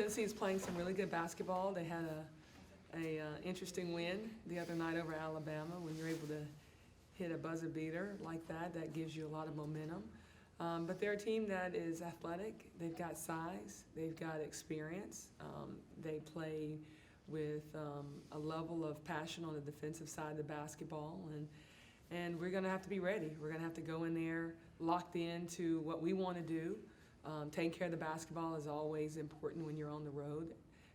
Tennessee is playing some really good basketball. They had a interesting win the other night over Alabama. When you're able to hit a buzzer beater like that, that gives you a lot of momentum. But they're a team that is athletic. They've got size. They've got experience. They play with a level of passion on the defensive side of the basketball, and we're going to have to be ready. We're going to have to go in there locked into what we want to do. Taking care of the basketball is always important when you're on the road,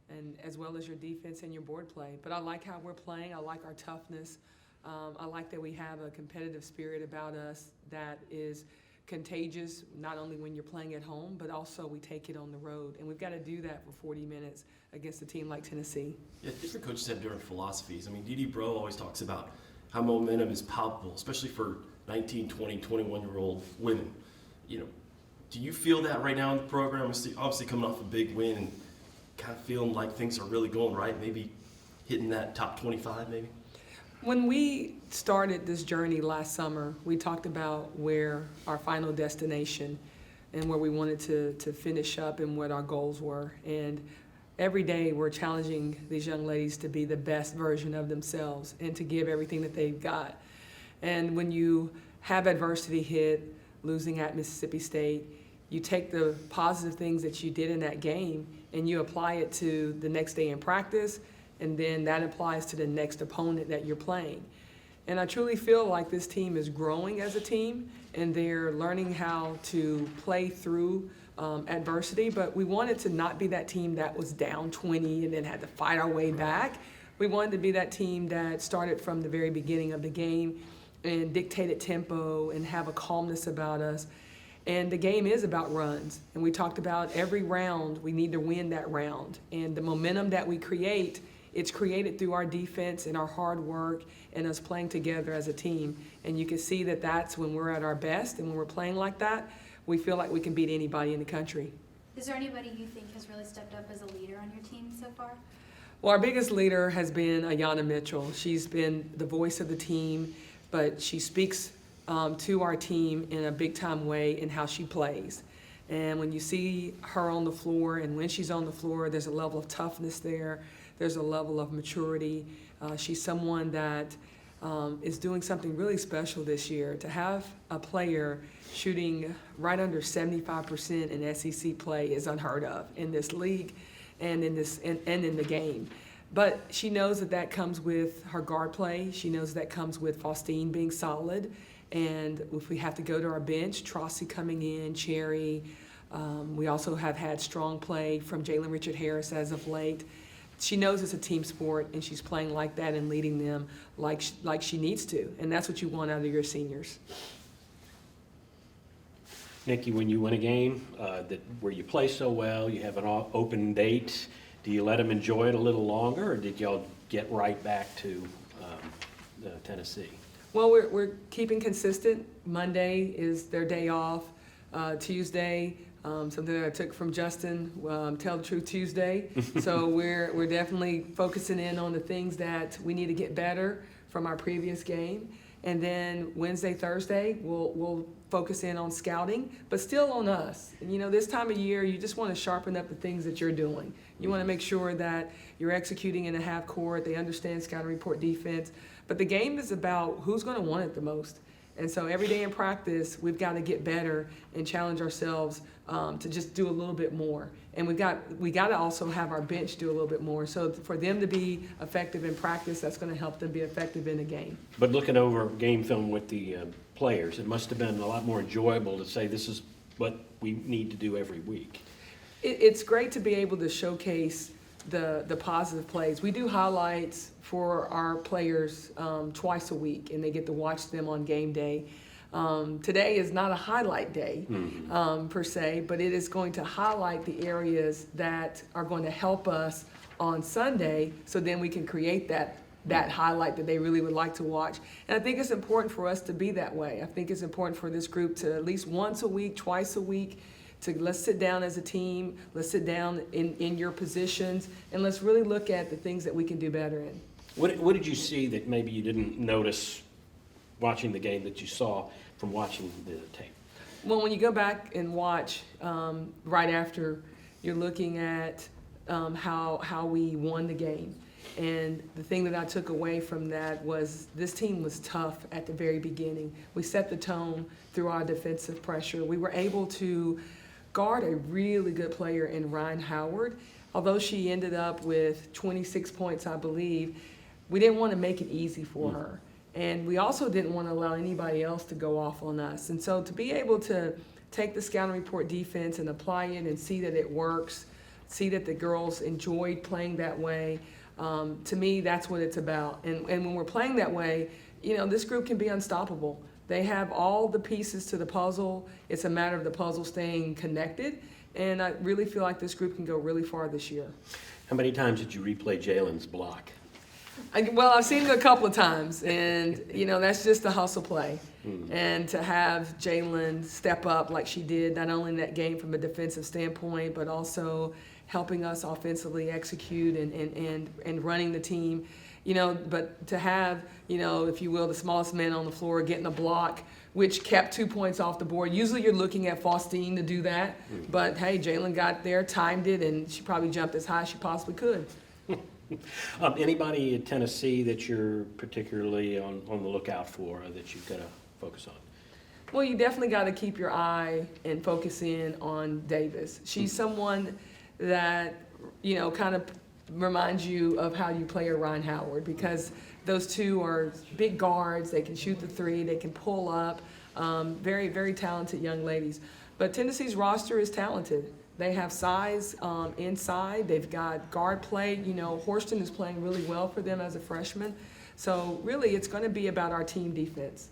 and as well as your defense and your board play. But I like how we're playing. I like our toughness. I like that we have a competitive spirit about us that is contagious, not only when you're playing at home, but also we take it on the road. And we've got to do that for 40 minutes against a team like Tennessee. Yeah, different coaches have different philosophies. I mean, Dee Bro always talks about how momentum is palpable, especially for 19, 20, 21-year-old women. You know, do you feel that right now in the program? Obviously coming off a big win and kind of feeling like things are really going right, maybe hitting that top 25 maybe? When we started this journey last summer, we talked about where our final destination and where we wanted to finish up and what our goals were. And every day we're challenging these young ladies to be the best version of themselves and to give everything that they've got. And when you have adversity hit, losing at Mississippi State, you take the positive things that you did in that game and you apply it to the next day in practice, and then that applies to the next opponent that you're playing. And I truly feel like this team is growing as a team, and they're learning how to play through adversity, but we wanted to not be that team that was down 20 and then had to fight our way back. We wanted to be that team that started from the very beginning of the game and dictated tempo and have a calmness about us. And the game is about runs. And we talked about every round, we need to win that round. And the momentum that we create, it's created through our defense and our hard work and us playing together as a team. And you can see that that's when we're at our best, and when we're playing like that, we feel like we can beat anybody in the country. Is there anybody you think has really stepped up as a leader on your team so far? Well, our biggest leader has been Ayanna Mitchell. She's been the voice of the team, but she speaks to our team in a big-time way in how she plays. And when you see her on the floor, and when she's on the floor, there's a level of toughness there. There's a level of maturity. She's someone that is doing something really special this year. To have a player shooting right under 75% in SEC play is unheard of in this league and in the game. But she knows that that comes with her guard play. She knows that comes with Faustine being solid. And if we have to go to our bench, Trossie coming in, Cherry. We also have had strong play from Jalen Richard Harris as of late. She knows it's a team sport, and she's playing like that and leading them like she needs to. And that's what you want out of your seniors. Nikki, when you win a game where you play so well, you have an open date, do you let them enjoy it a little longer, or did y'all get right back to Tennessee? Well, we're keeping consistent. Monday is their day off. Tuesday, something that I took from Justin, Tell the Truth Tuesday. So we're definitely focusing in on the things that we need to get better from our previous game. And then Wednesday, Thursday, we'll focus in on scouting, but still on us. And, you know, this time of year, you just want to sharpen up the things that you're doing. You want to make sure that you're executing in a half court. They understand scouting report defense. But the game is about who's going to want it the most. And so every day in practice, we've got to get better and challenge ourselves to just do a little bit more. And we got to also have our bench do a little bit more. So for them to be effective in practice, that's going to help them be effective in the game. But looking over game film with the players, it must have been a lot more enjoyable to say this is what we need to do every week. It's great to be able to showcase the positive plays. We do highlights for our players twice a week, and they get to watch them on game day. Today is not a highlight day per se, but it is going to highlight the areas that are going to help us on Sunday, so then we can create that highlight that they really would like to watch. And I think it's important for us to be that way. I think it's important for this group to at least once a week, twice a week, let's sit down as a team, let's sit down in your positions, and let's really look at the things that we can do better in. What did you see that maybe you didn't notice watching the game that you saw from watching the tape? Well, when you go back and watch right after, you're looking at how we won the game. And the thing that I took away from that was this team was tough at the very beginning. We set the tone through our defensive pressure. We were able to guard a really good player in Ryan Howard. Although she ended up with 26 points, I believe, we didn't want to make it easy for her. And we also didn't want to allow anybody else to go off on us. And so to be able to take the scouting report defense and apply it and see that it works, see that the girls enjoyed playing that way, to me, that's what it's about. And when we're playing that way, you know, this group can be unstoppable. They have all the pieces to the puzzle. It's a matter of the puzzle staying connected. And I really feel like this group can go really far this year. How many times did you replay Jalen's block? Well, I've seen it a couple of times, and, you know, that's just a hustle play. And to have Jalen step up like she did, not only in that game from a defensive standpoint, but also helping us offensively execute and running the team. You know, but to have, you know, if you will, the smallest man on the floor getting a block, which kept 2 points off the board. Usually you're looking at Faustine to do that. But, hey, Jalen got there, timed it, and she probably jumped as high as she possibly could. Anybody at Tennessee that you're particularly on the lookout for that you've got to focus on? Well, you definitely got to keep your eye and focus in on Davis. She's someone that, you know, kind of reminds you of how you play a Ryan Howard, because those two are big guards. They can shoot the three. They can pull up. Very, very talented young ladies. But Tennessee's roster is talented. They have size inside. They've got guard play. You know, Horston is playing really well for them as a freshman. So really, it's going to be about our team defense.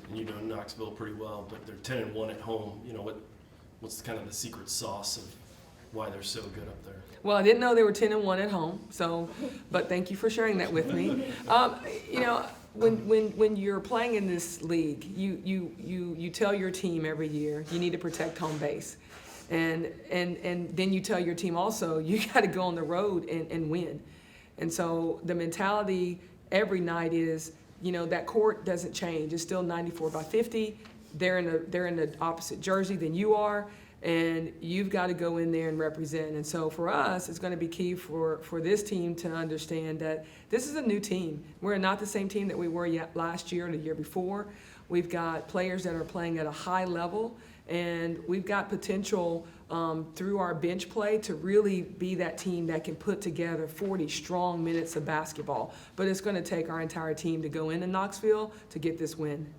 And you know Knoxville pretty well, but they're 10-1 at home. You know, what's kind of the secret sauce of why they're so good up there? Well, I didn't know they were 10-1 at home, so, but thank you for sharing that with me. You know, when you're playing in this league, you tell your team every year you need to protect home base, and then you tell your team also you got to go on the road and win. And so the mentality every night is, you know, that court doesn't change. It's still 94-50. They're in the opposite jersey than you are. And you've got to go in there and represent. And so for us, it's going to be key for this team to understand that this is a new team. We're not the same team that we were last year or the year before. We've got players that are playing at a high level, and we've got potential through our bench play to really be that team that can put together 40 strong minutes of basketball. But it's going to take our entire team to go into Knoxville to get this win.